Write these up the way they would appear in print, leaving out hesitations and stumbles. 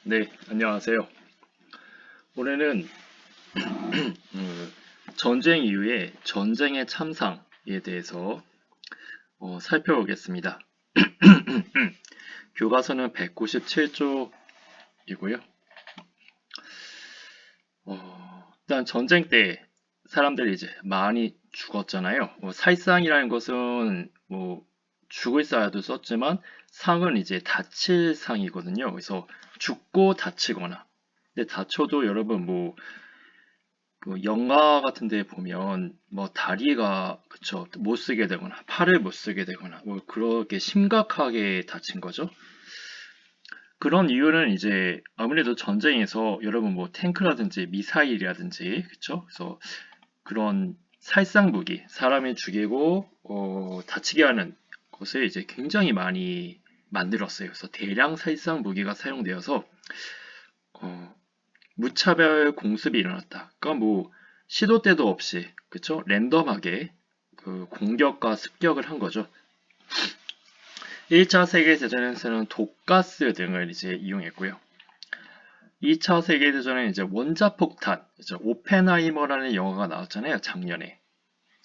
네, 안녕하세요. 올해는 전쟁 이후에 전쟁의 참상에 대해서 살펴보겠습니다. 교과서는 197쪽이고요. 일단 전쟁 때 사람들이 이제 많이 죽었잖아요. 살상이라는 것은 죽을 사야도 썼지만 상은 이제 다칠 상이거든요. 그래서 죽고 다치거나 근데 다쳐도 여러분 그 영화 같은 데 보면 다리가 그쵸 못 쓰게 되거나 팔을 못 쓰게 되거나 그렇게 심각하게 다친 거죠. 그런 이유는 이제 아무래도 전쟁에서 여러분 탱크라든지 미사일이라든지 그쵸. 그래서 그런 살상 무기 사람을 죽이고 다치게 하는 것을 이제 굉장히 많이 만들었어요. 그래서 대량 살상 무기가 사용되어서 어, 무차별 공습이 일어났다. 그러니까 시도 때도 없이 그쵸? 랜덤하게 그 공격과 습격을 한 거죠. 1차 세계대전에서는 독가스 등을 이제 이용했고요. 2차 세계대전에 이제 원자폭탄, 오펜하이머라는 영화가 나왔잖아요, 작년에.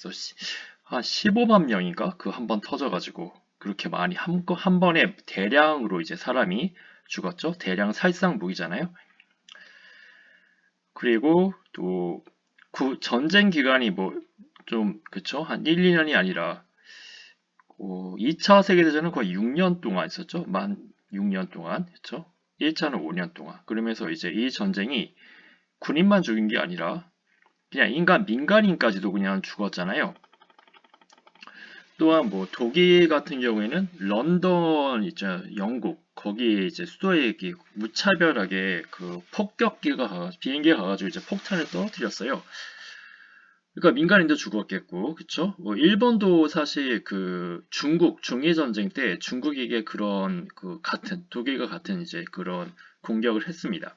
그래서 한 15만 명인가? 그 한 번 터져가지고 그렇게 많이 한 번에 대량으로 이제 사람이 죽었죠. 대량 살상 무기잖아요. 그리고 또 전쟁 기간이 좀 그쵸? 한 1, 2년이 아니라 2차 세계대전은 거의 6년 동안 있었죠. 만 6년 동안 그쵸? 1차는 5년 동안. 그러면서 이제 이 전쟁이 군인만 죽인 게 아니라 그냥 민간인까지도 그냥 죽었잖아요. 또한 독일 같은 경우에는 런던 있죠. 영국 거기에 이제 수도에 이렇게 무차별하게 그 비행기가 가가지고 이제 폭탄을 떨어뜨렸어요. 그러니까 민간인도 죽었겠고, 그쵸? 일본도 사실 그 중일 전쟁 때 중국에게 그런 독일과 같은 이제 그런 공격을 했습니다.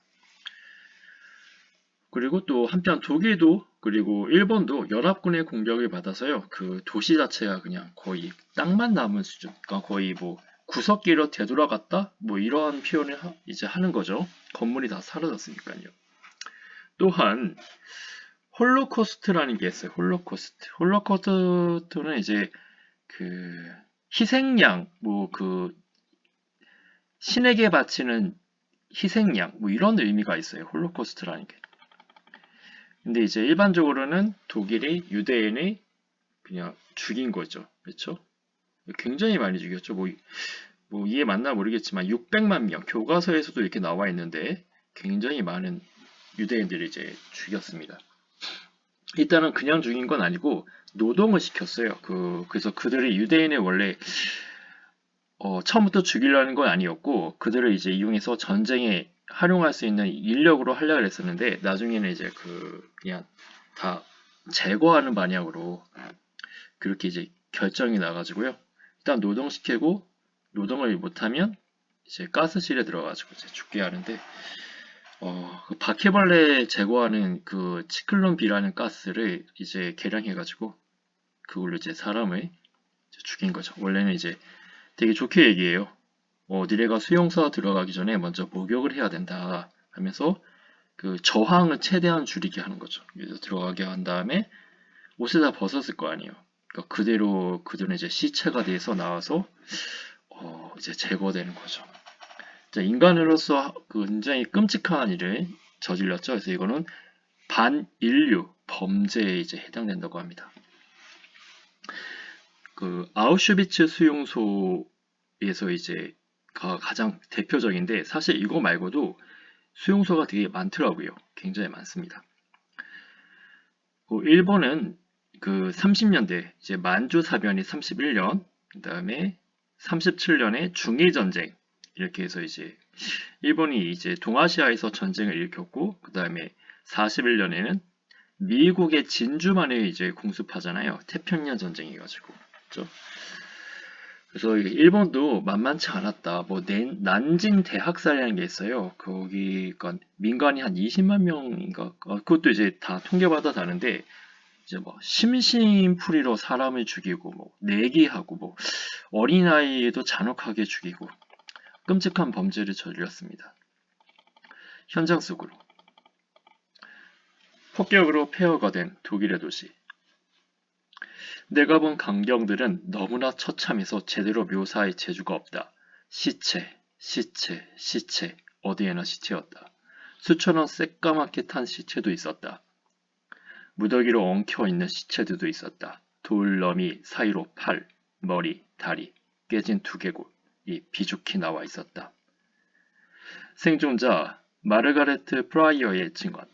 그리고 또 한편 독일도 그리고 일본도 연합군의 공격을 받아서요. 그 도시 자체가 그냥 거의 땅만 남은 수준. 그러니까 거의 구석기로 되돌아갔다? 이런 표현을 이제 하는 거죠. 건물이 다 사라졌으니까요. 또한 홀로코스트라는 게 있어요. 홀로코스트. 홀로코스트는 이제 그 희생양, 신에게 바치는 희생양, 이런 의미가 있어요. 홀로코스트라는 게. 근데 이제 일반적으로는 독일이 유대인을 그냥 죽인 거죠. 그렇죠? 굉장히 많이 죽였죠. 이해 맞나 모르겠지만 600만 명, 교과서에서도 이렇게 나와 있는데 굉장히 많은 유대인들을 이제 죽였습니다. 일단은 그냥 죽인 건 아니고 노동을 시켰어요. 그래서 그들이 유대인을 원래 처음부터 죽이려는 건 아니었고 그들을 이제 이용해서 전쟁에 활용할 수 있는 인력으로 하려고 했었는데 나중에는 이제 그냥 다 제거하는 방향으로 그렇게 이제 결정이 나가지고요. 일단 노동시키고 노동을 못하면 이제 가스실에 들어가지고 이제 죽게 하는데 그 바퀴벌레 제거하는 그 치클론 B라는 가스를 이제 개량해가지고 그걸로 이제 사람을 이제 죽인 거죠. 원래는 이제 되게 좋게 얘기해요. 니네가 수용소 들어가기 전에 먼저 목욕을 해야 된다 하면서 그 저항을 최대한 줄이게 하는 거죠. 그래서 들어가게 한 다음에 옷을 다 벗었을 거 아니에요. 그러니까 그대로 그들은 이제 시체가 돼서 나와서 이제 제거되는 거죠. 인간으로서 굉장히 끔찍한 일을 저질렀죠. 그래서 이거는 반인류 범죄에 이제 해당된다고 합니다. 그 아우슈비츠 수용소에서 이제 가장 대표적인데 사실 이거 말고도 수용소가 되게 많더라고요. 굉장히 많습니다. 일본은 그 30년대 이제 만주 사변이 31년, 그다음에 37년에 중일 전쟁 이렇게 해서 이제 일본이 이제 동아시아에서 전쟁을 일으켰고 그다음에 41년에는 미국의 진주만을 이제 공습하잖아요. 태평양 전쟁이 가지고. 그렇죠? 그래서 일본도 만만치 않았다. 난징 대학살이라는 게 있어요. 거기, 그러니까 민간이 한 20만 명인가? 그것도 이제 다 통계마다 다른데, 이제 심심풀이로 사람을 죽이고, 내기하고, 어린아이에도 잔혹하게 죽이고, 끔찍한 범죄를 저질렀습니다. 현장 속으로. 폭격으로 폐허가 된 독일의 도시. 내가 본 광경들은 너무나 처참해서 제대로 묘사할 재주가 없다. 시체, 시체, 시체, 어디에나 시체였다. 수천원 새까맣게 탄 시체도 있었다. 무더기로 엉켜있는 시체들도 있었다. 돌너미 사이로 팔, 머리, 다리, 깨진 두개골이 비죽히 나와 있었다. 생존자 마르가레트 프라이어의 증언.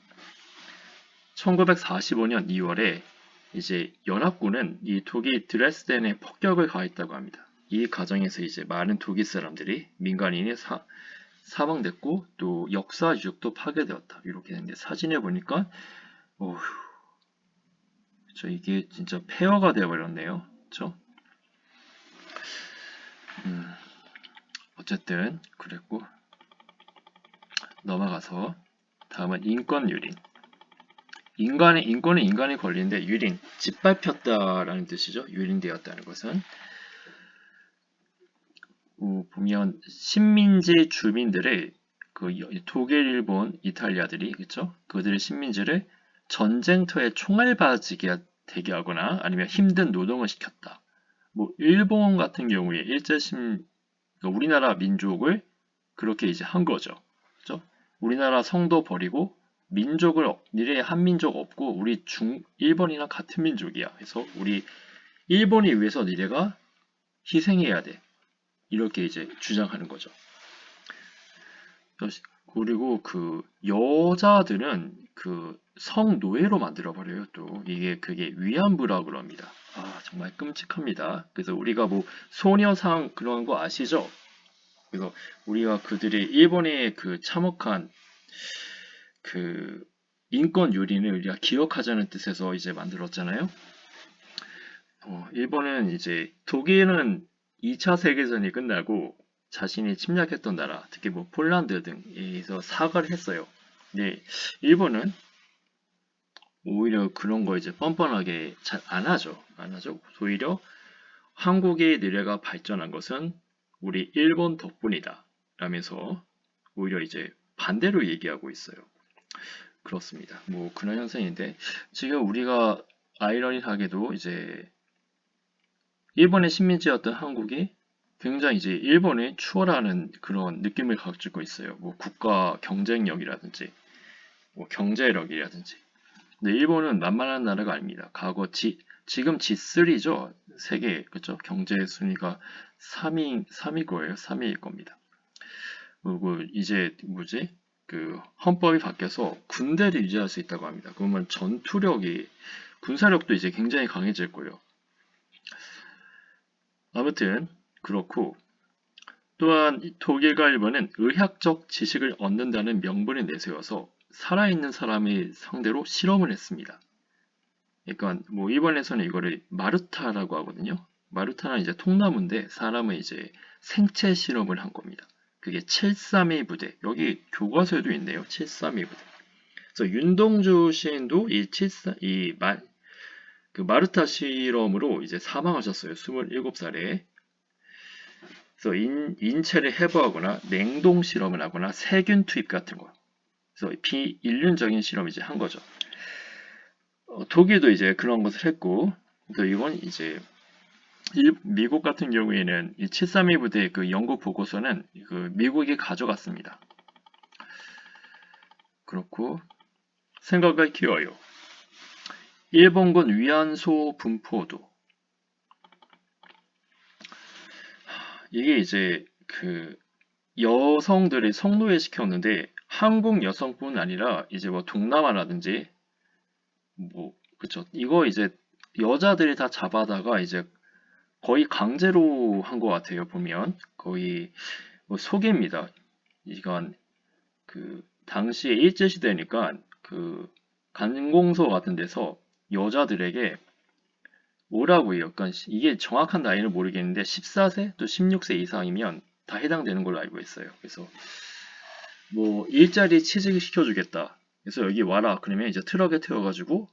1945년 2월에 이제 연합군은 이 독일 드레스덴에 폭격을 가했다고 합니다. 이 과정에서 이제 많은 독일 사람들이 민간인이 사망됐고 또 역사 유적도 파괴되었다. 이렇게 되는데 사진에 보니까 어휴, 이게 진짜 폐허가 되어버렸네요. 그렇죠? 어쨌든 그랬고 넘어가서 다음은 인권 유린. 인권은 인간이 걸리는데 유린, 짓밟혔다라는 뜻이죠. 유린되었다는 것은 보면 식민지 주민들의 그 독일, 일본, 이탈리아들이 그렇죠? 그들의 식민지를 전쟁터에 총알바지게 되게 하거나 아니면 힘든 노동을 시켰다. 뭐 일본 같은 경우에 그러니까 우리나라 민족을 그렇게 이제 한 거죠. 그렇죠? 우리나라 성도 버리고 민족을 니네 한 민족 없고 우리 일본이랑 같은 민족이야. 그래서 우리 일본이 위해서 니네가 희생해야 돼. 이렇게 이제 주장하는 거죠. 그리고 그 여자들은 그 성노예로 만들어 버려요. 또 그게 위안부라 그럽니다. 아 정말 끔찍합니다. 그래서 우리가 뭐 소녀상 그런 거 아시죠? 그래서 우리가 그들이 일본의 그 참혹한 그 인권 유린을 우리가 기억하자는 뜻에서 이제 만들었잖아요. 일본은 이제 독일은 2차 세계전이 끝나고 자신이 침략했던 나라, 특히 뭐 폴란드 등에서 사과를 했어요. 근데 일본은 오히려 그런 거 이제 뻔뻔하게 잘 안 하죠. 오히려 한국의 미래가 발전한 것은 우리 일본 덕분이다. 라면서 오히려 이제 반대로 얘기하고 있어요. 그렇습니다. 뭐 그런 현상인데 지금 우리가 아이러니하게도 이제 일본의 식민지였던 한국이 굉장히 이제 일본을 추월하는 그런 느낌을 가지고 있어요. 뭐 국가 경쟁력이라든지 뭐 경제력이라든지. 근데 일본은 만만한 나라가 아닙니다. 지금 G3죠. 세계 그렇죠? 경제 순위가 3위 거예요. 3위일 겁니다. 그리고 이제 그 헌법이 바뀌어서 군대를 유지할 수 있다고 합니다. 그러면 군사력도 이제 굉장히 강해질 거예요. 아무튼 그렇고 또한 독일과 일본은 의학적 지식을 얻는다는 명분을 내세워서 살아있는 사람을 상대로 실험을 했습니다. 그러니까 뭐 일본에서는 이거를 마루타라고 하거든요. 마루타는 이제 통나무인데 사람은 이제 생체 실험을 한 겁니다. 그게 732 부대. 여기 교과서에도 있네요. 732 부대. 그래서 윤동주 시인도 그 마루타 실험으로 이제 사망하셨어요. 27살에. 그래서 인체를 해부하거나 냉동 실험을 하거나 세균 투입 같은 거. 그래서 비인륜적인 실험 이제 한 거죠. 독일도 이제 그런 것을 했고, 또 이건 이제 미국 같은 경우에는 이 732 부대 그 연구 보고서는 그 미국이 가져갔습니다. 그렇고 생각을 키워요. 일본군 위안소 분포도 이게 이제 그 여성들을 성노예 시켰는데 한국 여성뿐 아니라 이제 뭐 동남아라든지 뭐 그쵸 이거 이제 여자들이 다 잡아다가 이제 거의 강제로 한 것 같아요. 보면 거의 뭐 소개입니다. 이건 그 당시에 일제시대니까 그 관공서 같은 데서 여자들에게 뭐라고 해요? 그러니까 이게 정확한 나이는 모르겠는데 14세 또 16세 이상이면 다 해당되는 걸로 알고 있어요. 그래서 뭐 일자리 취직을 시켜주겠다. 그래서 여기 와라. 그러면 이제 트럭에 태워가지고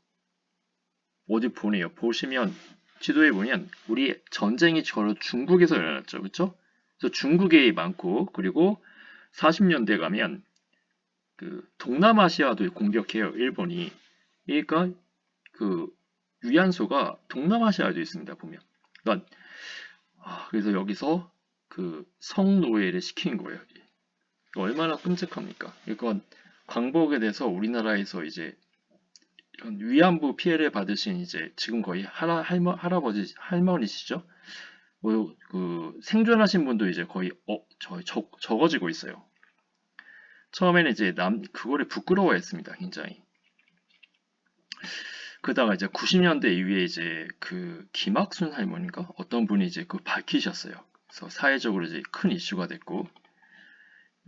어디 보내요. 보시면 지도에 보면 우리 전쟁이 주로 중국에서 일어났죠. 그렇죠? 그래서 중국이 많고 그리고 40년대 가면 그 동남아시아도 공격해요. 일본이. 그러니까 그 위안소가 동남아시아에도 있습니다. 보면. 그러니까 그래서 여기서 그 성노예를 시킨 거예요. 얼마나 끔찍합니까? 이건 광복에 대해서 우리나라에서 이제 이런 위안부 피해를 받으신 이제 지금 거의 할아버지 할머니시죠? 그 생존하신 분도 이제 거의 적어지고 있어요. 처음에는 이제 그거를 부끄러워했습니다. 굉장히. 그러다가 이제 90년대 이후에 이제 그 김학순 할머니인가 어떤 분이 이제 그 밝히셨어요. 그래서 사회적으로 이제 큰 이슈가 됐고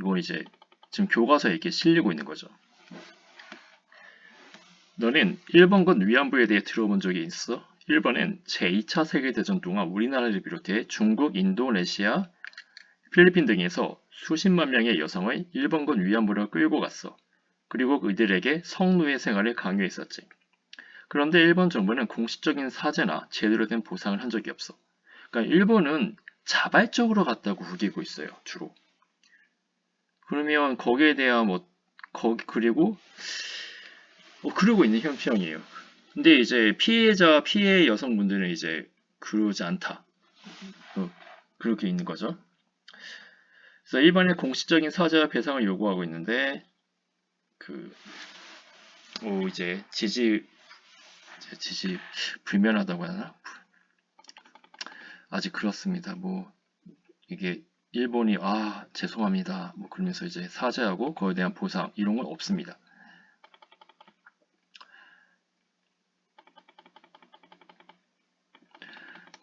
이거 이제 지금 교과서에 이렇게 실리고 있는 거죠. 너는 일본군 위안부에 대해 들어본 적이 있어? 일본은 제2차 세계대전 동안 우리나라를 비롯해 중국, 인도네시아, 필리핀 등에서 수십만 명의 여성의 일본군 위안부로 끌고 갔어. 그리고 그들에게 성노예 생활을 강요했었지. 그런데 일본 정부는 공식적인 사죄나 제대로 된 보상을 한 적이 없어. 그러니까 일본은 자발적으로 갔다고 우기고 있어요, 주로. 그러면 거기에 대한 그리고 그러고 있는 형평이에요. 근데 이제 피해 여성분들은 이제 그러지 않다. 그렇게 있는 거죠. 그래서 일본의 공식적인 사죄와 배상을 요구하고 있는데 이제 지지 불면하다고 하나? 아직 그렇습니다. 이게 일본이 죄송합니다. 그러면서 이제 사죄하고 그거에 대한 보상 이런 건 없습니다.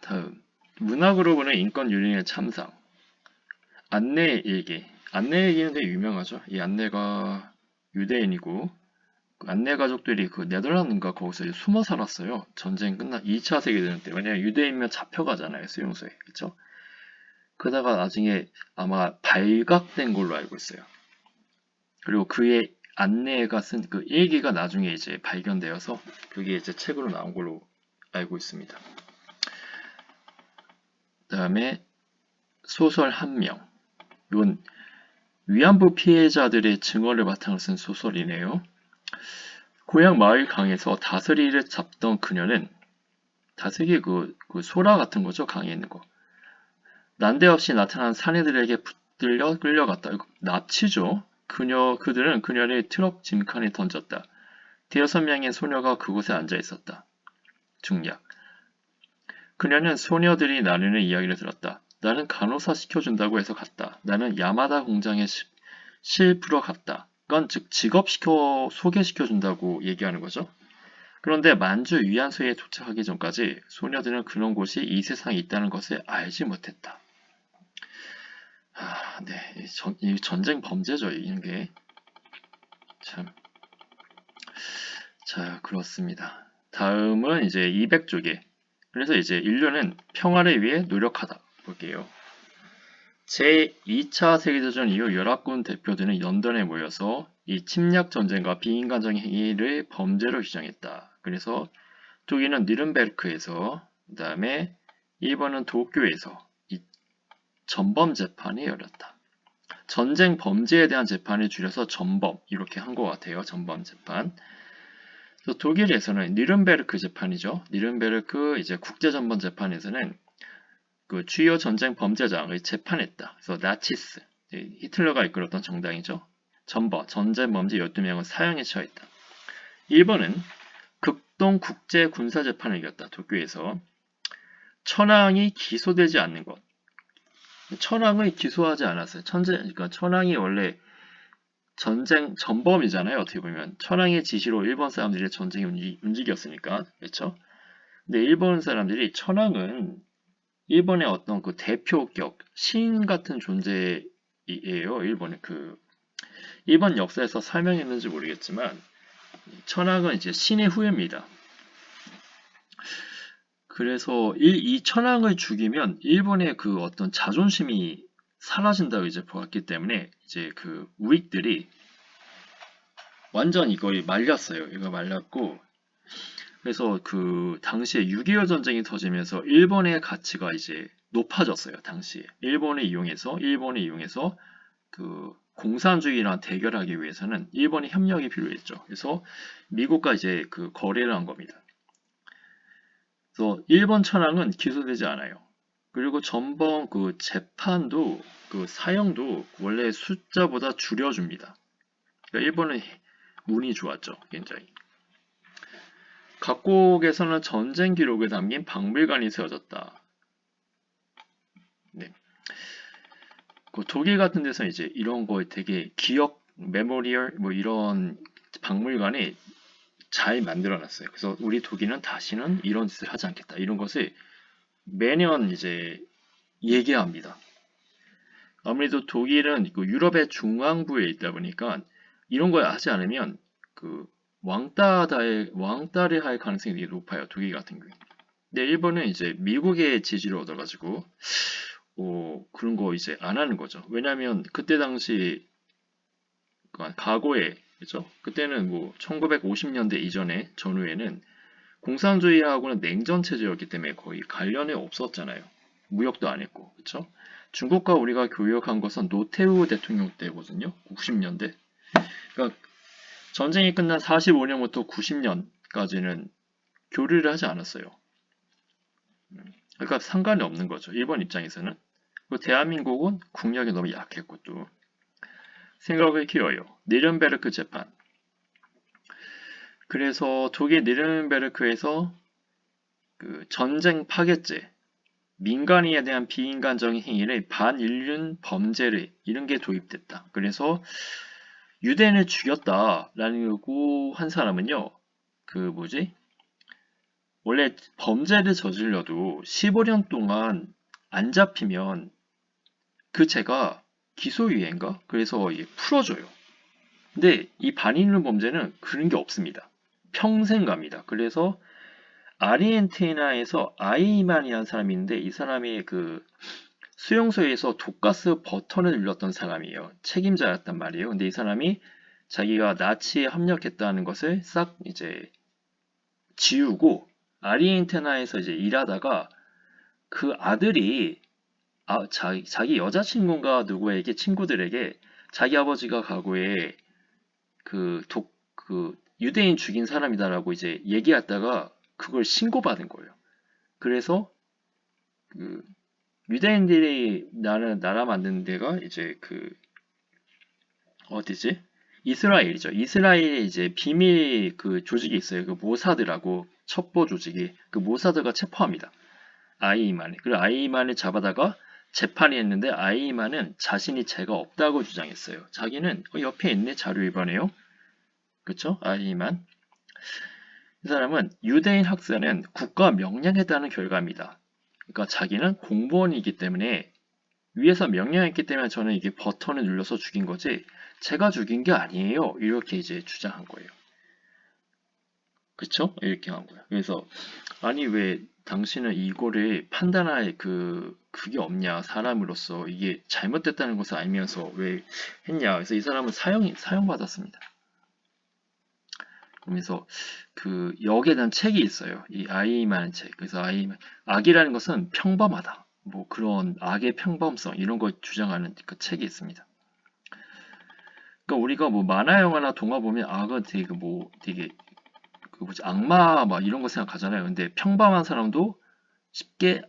다음 문학으로 보는 인권 윤리의 참상. 안내 일기. 안내 일기는 되게 유명하죠. 이 안내가 유대인이고 안내 가족들이 그 네덜란드인가 거기서 숨어 살았어요. 전쟁 2차 세계대전 때. 왜냐면 유대인면 잡혀가잖아요. 수용소에. 그렇죠? 그러다가 나중에 아마 발각된 걸로 알고 있어요. 그리고 그의 안내가 쓴 그 일기가 나중에 이제 발견되어서 그게 이제 책으로 나온 걸로 알고 있습니다. 그다음에 소설 한 명. 이건 위안부 피해자들의 증언을 바탕으로 쓴 소설이네요. 고향 마을 강에서 다스리를 잡던 그녀는 다스리 그 소라 같은 거죠. 강에 있는 거. 난데없이 나타난 사내들에게 붙들려 끌려갔다. 납치죠. 그들은 그녀를 트럭 짐칸에 던졌다. 대여섯 명의 소녀가 그곳에 앉아 있었다. 중략. 그녀는 소녀들이 나누는 이야기를 들었다. 나는 간호사 시켜준다고 해서 갔다. 나는 야마다 공장에 실프러 갔다. 그건 즉 소개시켜준다고 얘기하는 거죠. 그런데 만주 위안소에 도착하기 전까지 소녀들은 그런 곳이 이 세상에 있다는 것을 알지 못했다. 네, 이 전쟁 범죄죠, 이런 게. 참. 자, 그렇습니다. 다음은 이제 200쪽에. 그래서 이제 인류는 평화를 위해 노력하다. 볼게요. 제2차 세계대전 이후 연합군 대표들은 런던에 모여서 이 침략 전쟁과 비인간적 행위를 범죄로 규정했다. 그래서 독일은 뉘른베르크에서, 그 다음에 일본은 도쿄에서 이 전범 재판이 열렸다. 전쟁 범죄에 대한 재판을 줄여서 전범 이렇게 한 것 같아요. 전범 재판. 그래서 독일에서는 뉘른베르크 재판이죠. 뉘른베르크 이제 국제전범 재판에서는 그 주요 전쟁 범죄자를 재판했다. 그래서 나치스, 히틀러가 이끌었던 정당이죠. 전쟁 범죄 12명은 사형에 처했다. 일본은 극동 국제 군사 재판을 이겼다. 도쿄에서 천황이 기소되지 않는 것. 천황을 기소하지 않았어요. 그러니까 천황이 원래 전쟁 전범이잖아요. 어떻게 보면 천황의 지시로 일본 사람들이 전쟁이 움직였으니까 그렇죠. 근데 일본 사람들이 천황은 일본의 어떤 그 대표격 신 같은 존재예요. 일본의 일본 역사에서 설명했는지 모르겠지만 천황은 이제 신의 후예입니다. 그래서 이 천황을 죽이면 일본의 그 어떤 자존심이 사라진다고 이제 보았기 때문에 이제 그 우익들이 완전 이걸 말렸어요. 이거 말렸고 그래서 그 당시에 6.25 전쟁이 터지면서 일본의 가치가 이제 높아졌어요. 당시에 일본을 이용해서 그 공산주의랑 대결하기 위해서는 일본의 협력이 필요했죠. 그래서 미국과 이제 그 거래를 한 겁니다. 그래서 일본 천황은 기소되지 않아요. 그리고 전번 그 재판도 그 사형도 원래 숫자보다 줄여줍니다. 그러니까 일본은 운이 좋았죠, 굉장히. 각국에서는 전쟁 기록을 담긴 박물관이 세워졌다. 네. 그 독일 같은 데서 이제 이런 거 되게 기억 메모리얼 뭐 이런 박물관이 잘 만들어놨어요. 그래서 우리 독일은 다시는 이런 짓을 하지 않겠다. 이런 것을 매년 이제 얘기합니다. 아무래도 독일은 그 유럽의 중앙부에 있다 보니까 이런 걸 하지 않으면 그 왕따를 할 가능성이 되게 높아요. 독일 같은 경우에. 근데 일본은 이제 미국의 지지를 얻어가지고 그런 거 이제 안 하는 거죠. 왜냐하면 그때 당시 과거에 그죠? 그때는 뭐 1950년대 이전에 전후에는 공산주의하고는 냉전 체제였기 때문에 거의 관련이 없었잖아요. 무역도 안 했고, 그렇죠? 중국과 우리가 교역한 것은 노태우 대통령 때거든요. 90년대. 그러니까 전쟁이 끝난 45년부터 90년까지는 교류를 하지 않았어요. 그러니까 상관이 없는 거죠. 일본 입장에서는. 대한민국은 국력이 너무 약했고 또 생각을 키워요. 니른베르크 재판. 그래서 독일 니른베르크에서 그 전쟁 파괴죄, 민간인에 대한 비인간적인 행위를 반인륜 범죄를 이런 게 도입됐다. 그래서 유대인을 죽였다라고 한 사람은요, 원래 범죄를 저질러도 15년 동안 안 잡히면 그 죄가 기소유예인가? 그래서 풀어줘요. 근데 이 반인륜 범죄는 그런 게 없습니다. 평생 갑니다. 그래서 아르헨티나에서 아이만이라는 사람이 있는데 이 사람이 그 수용소에서 독가스 버튼을 눌렀던 사람이에요. 책임자였단 말이에요. 근데 이 사람이 자기가 나치에 합력했다는 것을 싹 이제 지우고 아르헨티나에서 이제 일하다가 그 아들이 자기 여자친구인가 누구에게 친구들에게 자기 아버지가 과거에 그 유대인 죽인 사람이다라고 이제 얘기했다가 그걸 신고받은 거예요. 그래서 그 유대인들이 나라 만드는 데가 이제 어디지? 이스라엘이죠. 이스라엘에 이제 비밀 그 조직이 있어요. 그 모사드라고 첩보 조직이 그 모사드가 체포합니다. 아이만을. 그리고 아이만을 잡아다가 재판이 했는데 아이만은 자신이 죄가 없다고 주장했어요. 자기는 옆에 있네 자료 위반해요. 그쵸? 아이만. 이 사람은 유대인 학살은 국가 명령에 따른 결과입니다. 그러니까 자기는 공무원이기 때문에 위에서 명령했기 때문에 저는 이게 버튼을 눌러서 죽인 거지 제가 죽인 게 아니에요. 이렇게 이제 주장한 거예요. 그쵸? 이렇게 한 거예요. 그래서 아니 왜 당신은 이거를 판단할 그게 없냐 사람으로서 이게 잘못됐다는 것을 알면서 왜 했냐. 그래서 이 사람은 사형받았습니다. 그래서 여기에 대한 책이 있어요. 이 아이만의 책. 그래서 악이라는 것은 평범하다. 뭐 그런 악의 평범성 이런 걸 주장하는 그 책이 있습니다. 그러니까 우리가 뭐 만화 영화나 동화 보면 악은 되게 악마 막 이런 거 생각하잖아요. 근데 평범한 사람도 쉽게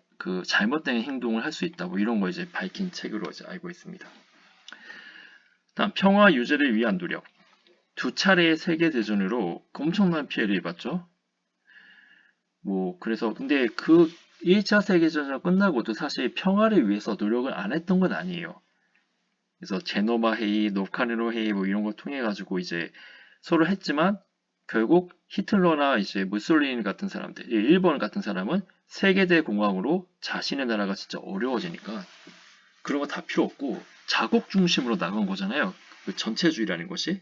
잘못된 행동을 할 수 있다. 뭐 이런 거 이제 밝힌 책으로 이제 알고 있습니다. 다음 평화 유지를 위한 노력. 2차례의 세계대전으로 엄청난 피해를 입었죠. 그래서 근데 1차 세계대전 끝나고도 사실 평화를 위해서 노력을 안 했던 건 아니에요. 그래서 제노바 회의, 노카누로 회의 뭐 이런 걸 통해 가지고 이제 서로 했지만 결국 히틀러나 이제 무솔리니 같은 사람들, 일본 같은 사람은 세계대 공황으로 자신의 나라가 진짜 어려워지니까 그런 거 다 필요 없고 자국 중심으로 나간 거잖아요. 전체주의라는 것이.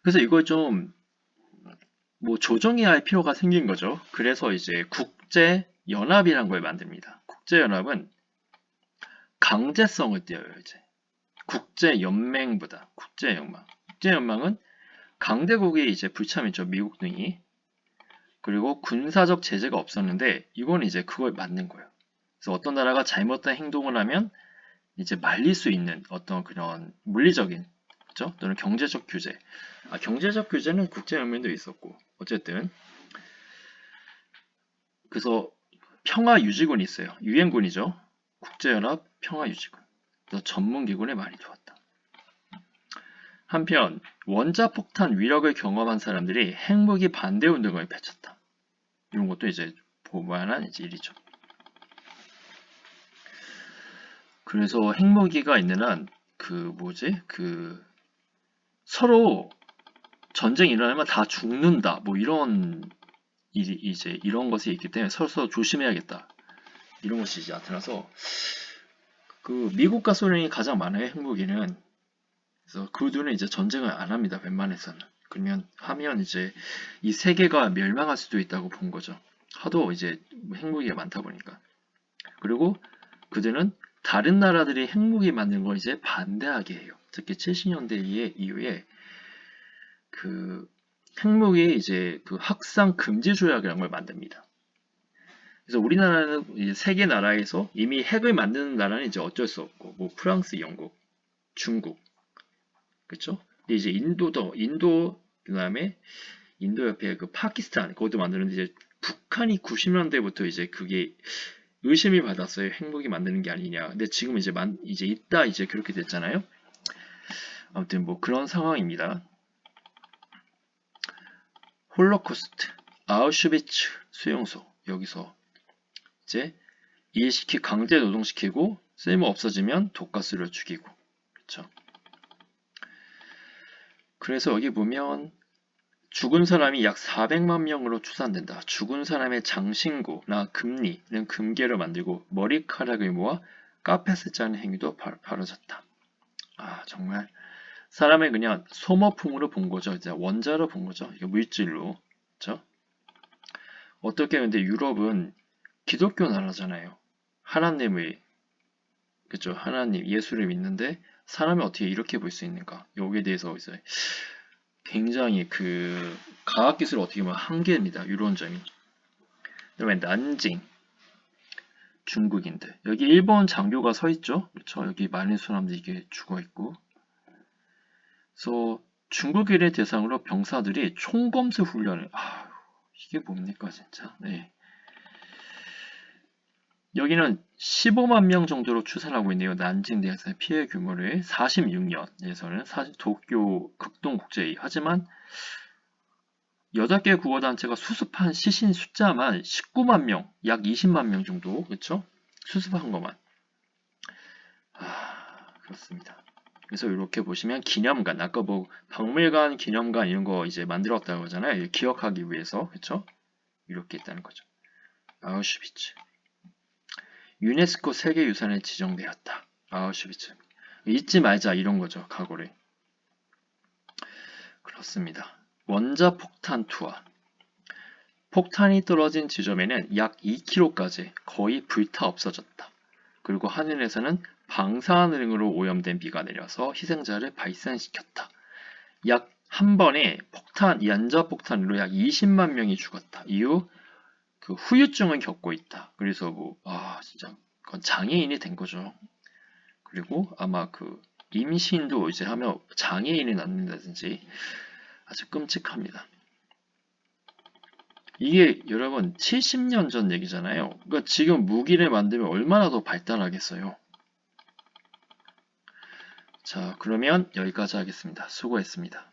그래서 이걸 좀 조정해야 할 필요가 생긴 거죠. 그래서 이제 국제연합이란 걸 만듭니다. 국제연합은 강제성을 띄어요. 이제 국제연맹보다 국제연맹. 국제연맹은 강대국이 이제 불참했죠. 미국 등이. 그리고 군사적 제재가 없었는데 이건 이제 그걸 맞는 거예요. 그래서 어떤 나라가 잘못된 행동을 하면 이제 말릴 수 있는 어떤 그런 물리적인, 그죠? 또는 경제적 규제. 경제적 규제는 국제연맹도 있었고, 어쨌든 그래서 평화유지군이 있어요. 유엔군이죠. 국제연합 평화유지군. 그래서 전문기구를 많이 두었다. 한편 원자폭탄 위력을 경험한 사람들이 핵무기 반대 운동을 펼쳤다. 이런 것도 이제 볼만한 이제 일이죠. 그래서 핵무기가 있는 한 서로 전쟁이 일어나면 다 죽는다. 뭐 이런 일이 이제 이런 것이 있기 때문에 서로 조심해야겠다. 이런 것이 이제 나타나서 미국과 소련이 가장 많아요. 핵무기는. 그래서 그 둘은 이제 전쟁을 안 합니다. 웬만해서는. 그러면 하면 이제 이 세계가 멸망할 수도 있다고 본 거죠. 하도 이제 핵무기가 많다 보니까. 그리고 그들은 다른 나라들이 핵무기 만드는 걸 이제 반대하게 해요. 특히 70년대 이후에 핵무기 이제 확산 금지 조약이라는 걸 만듭니다. 그래서 우리나라는 이제 세계 나라에서 이미 핵을 만드는 나라는 이제 어쩔 수 없고, 뭐 프랑스, 영국, 중국, 그렇죠? 근데 이제 인도 그다음에 인도 옆에 파키스탄 그것도 만드는데 이제 북한이 90년대부터 이제 그게 의심이 받았어요. 핵무기 만드는 게 아니냐. 근데 지금 이제 있다 이제 그렇게 됐잖아요. 아무튼 뭐 그런 상황입니다. 홀로코스트, 아우슈비츠 수용소 여기서 이제 강제 노동시키고 쓸모 없어지면 독가스로 죽이고, 그렇죠? 그래서 여기 보면 죽은 사람이 약 400만 명으로 추산된다. 죽은 사람의 장신구나 금리는 금괴를 만들고 머리카락을 모아 카펫을 짜는 행위도 벌어졌다. 정말 사람을 그냥 소모품으로 본 거죠. 이제 원자로 본 거죠. 이게 물질로. 그렇죠? 어떻게 근데 유럽은 기독교 나라잖아요. 하나님을, 그죠? 하나님, 예수를 믿는데 사람이 어떻게 이렇게 볼 수 있는가? 여기에 대해서 이제 굉장히 과학기술 어떻게 보면 한계입니다. 이런 점이. 그다음에 난징, 중국인들. 여기 일본 장교가 서 있죠? 그렇죠? 여기 많은 사람들이 이게 죽어 있고. 그래서 중국인을 대상으로 병사들이 총검수 훈련을, 이게 뭡니까 진짜. 네. 여기는 15만 명 정도로 추산하고 있네요. 난징 대학생 피해 규모를 46년에서는 도쿄 극동국제회의. 하지만 8개 국어단체가 수습한 시신 숫자만 19만 명, 약 20만 명 정도, 그렇죠? 수습한 것만. 그렇습니다. 그래서 이렇게 보시면 기념관, 아까 뭐 박물관, 기념관 이런 거 이제 만들었다고 하잖아요. 기억하기 위해서, 그렇죠? 이렇게 있다는 거죠. 아우슈비츠. 유네스코 세계유산에 지정되었다. 아우슈비츠. 잊지 말자 이런 거죠. 각오를. 그렇습니다. 원자폭탄 투하. 폭탄이 떨어진 지점에는 약 2km까지 거의 불타 없어졌다. 그리고 하늘에서는 방사능으로 오염된 비가 내려서 희생자를 발생시켰다. 약 한 번에 원자폭탄으로 약 20만 명이 죽었다. 이후 후유증을 겪고 있다. 그래서 진짜 그건 장애인이 된 거죠. 그리고 아마 임신도 이제 하면 장애인이 낳는다든지 아주 끔찍합니다. 이게 여러분 70년 전 얘기잖아요. 그러니까 지금 무기를 만들면 얼마나 더 발달하겠어요. 자, 그러면 여기까지 하겠습니다. 수고했습니다.